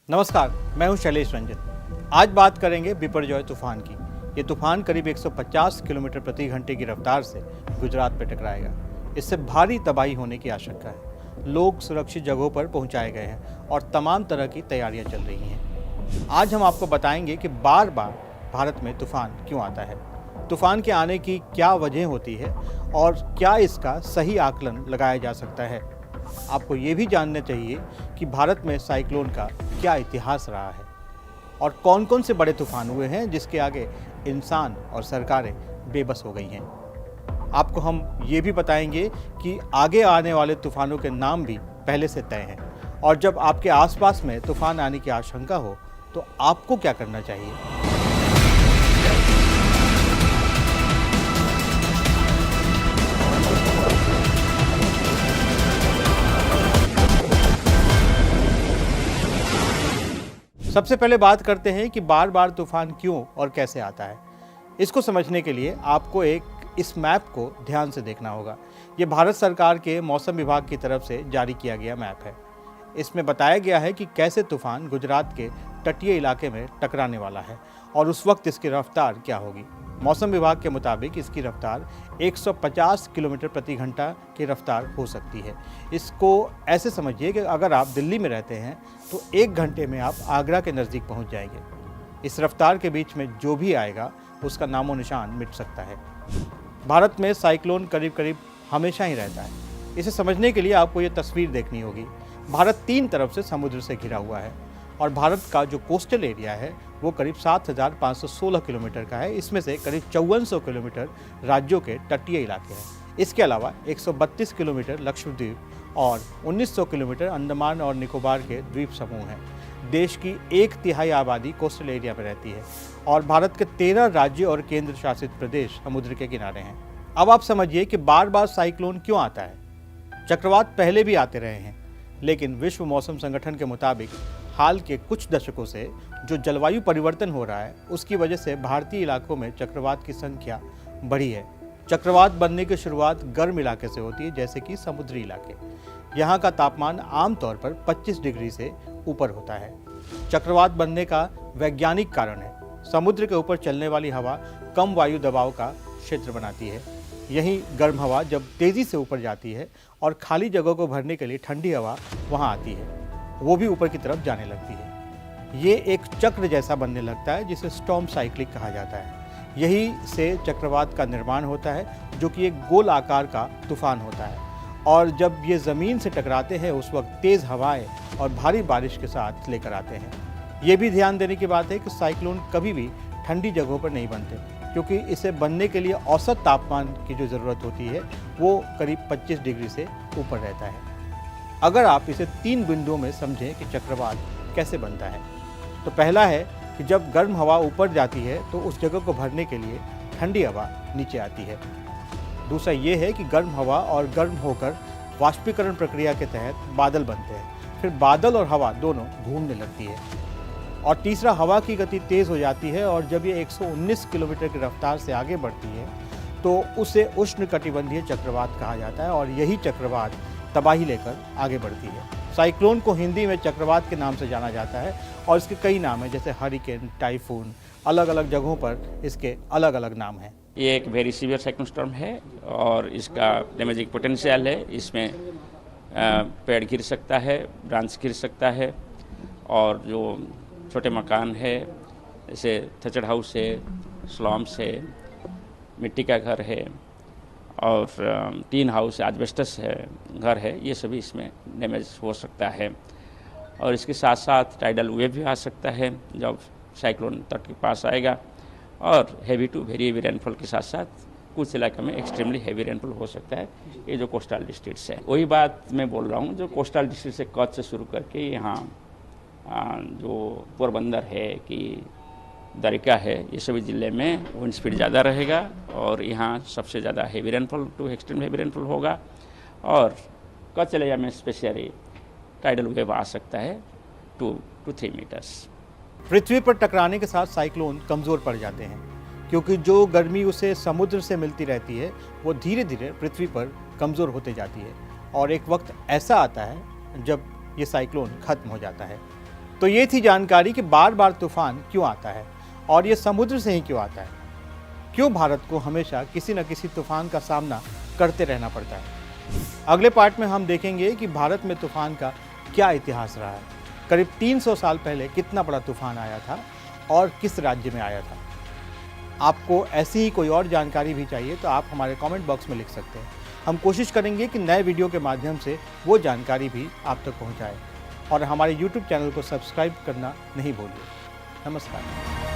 नमस्कार, मैं हूं शैलेश रंजन। आज बात करेंगे बिपरजॉय तूफान की। ये तूफान करीब 150 किलोमीटर प्रति घंटे की रफ्तार से गुजरात पर टकराएगा। इससे भारी तबाही होने की आशंका है। लोग सुरक्षित जगहों पर पहुंचाए गए हैं और तमाम तरह की तैयारियां चल रही हैं। आज हम आपको बताएंगे कि बार बार भारत में तूफान क्यों आता है, तूफान के आने की क्या वजह होती है और क्या इसका सही आकलन लगाया जा सकता है। आपको ये भी जानना चाहिए कि भारत में साइक्लोन का क्या इतिहास रहा है और कौन कौन से बड़े तूफान हुए हैं जिसके आगे इंसान और सरकारें बेबस हो गई हैं। आपको हम ये भी बताएंगे कि आगे आने वाले तूफानों के नाम भी पहले से तय हैं और जब आपके आसपास में तूफान आने की आशंका हो तो आपको क्या करना चाहिए। सबसे पहले बात करते हैं कि बार बार तूफान क्यों और कैसे आता है। इसको समझने के लिए आपको इस मैप को ध्यान से देखना होगा। ये भारत सरकार के मौसम विभाग की तरफ से जारी किया गया मैप है। इसमें बताया गया है कि कैसे तूफान गुजरात के तटीय इलाके में टकराने वाला है और उस वक्त इसकी रफ्तार क्या होगी। मौसम विभाग के मुताबिक इसकी रफ्तार 150 किलोमीटर प्रति घंटा की रफ्तार हो सकती है। इसको ऐसे समझिए कि अगर आप दिल्ली में रहते हैं तो 1 घंटे में आप आगरा के नज़दीक पहुंच जाएंगे। इस रफ्तार के बीच में जो भी आएगा उसका नामो निशान मिट सकता है। भारत में साइक्लोन करीब करीब हमेशा ही रहता है। इसे समझने के लिए आपको ये तस्वीर देखनी होगी। भारत 3 तरफ से समुद्र से घिरा हुआ है और भारत का जो कोस्टल एरिया है वो करीब 7,516 किलोमीटर का है। इसमें से करीब 5400 किलोमीटर राज्यों के तटीय इलाके हैं। इसके अलावा 132 किलोमीटर लक्षद्वीप और 1900 किलोमीटर अंडमान और निकोबार के द्वीप समूह हैं। देश की 1/3 आबादी कोस्टल एरिया में रहती है और भारत के 13 राज्य और केंद्र शासित प्रदेश समुद्र के किनारे हैं। अब आप समझिए कि बार बार साइक्लोन क्यों आता है। चक्रवात पहले भी आते रहे हैं, लेकिन विश्व मौसम संगठन के मुताबिक हाल के कुछ दशकों से जो जलवायु परिवर्तन हो रहा है उसकी वजह से भारतीय इलाकों में चक्रवात की संख्या बढ़ी है। चक्रवात बनने की शुरुआत गर्म इलाके से होती है, जैसे कि समुद्री इलाके। यहाँ का तापमान आमतौर पर 25 डिग्री से ऊपर होता है। चक्रवात बनने का वैज्ञानिक कारण है समुद्र के ऊपर चलने वाली हवा कम वायु दबाव का क्षेत्र बनाती है। यही गर्म हवा जब तेज़ी से ऊपर जाती है और खाली जगहों को भरने के लिए ठंडी हवा वहाँ आती है, वो भी ऊपर की तरफ जाने लगती है। ये एक चक्र जैसा बनने लगता है जिसे स्टॉर्म साइक्लिक कहा जाता है। यही से चक्रवात का निर्माण होता है जो कि एक गोल आकार का तूफान होता है और जब ये ज़मीन से टकराते हैं उस वक्त तेज़ हवाएं और भारी बारिश के साथ लेकर आते हैं। ये भी ध्यान देने की बात है कि साइक्लोन कभी भी ठंडी जगहों पर नहीं बनते, क्योंकि इसे बनने के लिए औसत तापमान की जो ज़रूरत होती है वो करीब 25 डिग्री से ऊपर रहता है। अगर आप इसे 3 बिंदुओं में समझें कि चक्रवात कैसे बनता है, तो पहला है कि जब गर्म हवा ऊपर जाती है तो उस जगह को भरने के लिए ठंडी हवा नीचे आती है। दूसरा ये है कि गर्म हवा और गर्म होकर वाष्पीकरण प्रक्रिया के तहत बादल बनते हैं, फिर बादल और हवा दोनों घूमने लगती है। और तीसरा, हवा की गति तेज़ हो जाती है और जब ये 119 किलोमीटर की रफ्तार से आगे बढ़ती है तो उसे उष्णकटिबंधीय चक्रवात कहा जाता है और यही चक्रवात तबाही लेकर आगे बढ़ती है। साइक्लोन को हिंदी में चक्रवात के नाम से जाना जाता है और इसके कई नाम हैं, जैसे हरिकेन, टाइफून। अलग अलग जगहों पर इसके अलग अलग नाम हैं। ये एक वेरी सीवियर साइक्लोन स्टॉर्म है और इसका डैमेजिंग पोटेंशियल है। इसमें पेड़ गिर सकता है, ब्रांच गिर सकता है और जो छोटे मकान है जैसे थचड़ हाउस है, स्लम्स है, मिट्टी का घर है और टीन हाउस, एस्बेस्टस है, घर है, ये सभी इसमें डैमेज हो सकता है। और इसके साथ साथ टाइडल वेव भी आ सकता है जब साइक्लोन तट के पास आएगा और heavy to very heavy rainfall के साथ साथ कुछ इलाके में एक्सट्रीमली हैवी रेनफॉल हो सकता है। ये जो कोस्टल डिस्ट्रिक्ट्स है, वही बात मैं बोल रहा हूँ, जो कोस्टल डिस्ट्रिक्ट से कच्छ से शुरू करके यहाँ जो पोरबंदर है कि दरिका है, ये सभी ज़िले में विंड स्पीड ज़्यादा रहेगा और यहाँ सबसे ज़्यादा heavy rainfall to extreme heavy rainfall होगा। और कच्छ एरिया में स्पेशली टाइडल वेव आ सकता है 2 to 3 मीटर्स। पृथ्वी पर टकराने के साथ साइक्लोन कमज़ोर पड़ जाते हैं, क्योंकि जो गर्मी उसे समुद्र से मिलती रहती है वो धीरे धीरे पृथ्वी पर कमज़ोर होते जाती है और एक वक्त ऐसा आता है जब ये साइक्लोन ख़त्म हो जाता है। तो ये थी जानकारी कि बार बार तूफान क्यों आता है और ये समुद्र से ही क्यों आता है। क्यों भारत को हमेशा किसी न किसी तूफान का सामना करते रहना पड़ता है। अगले पार्ट में हम देखेंगे कि भारत में तूफान का क्या इतिहास रहा है। करीब 300 साल पहले कितना बड़ा तूफान आया था और किस राज्य में आया था। आपको ऐसी ही कोई और जानकारी भी चाहिए तो आप हमारे कमेंट बॉक्स में लिख सकते हैं। हम कोशिश करेंगे कि नए वीडियो के माध्यम से वो जानकारी भी आप तक पहुंचाए। और हमारे YouTube चैनल को सब्सक्राइब करना नहीं भूलिए। नमस्कार।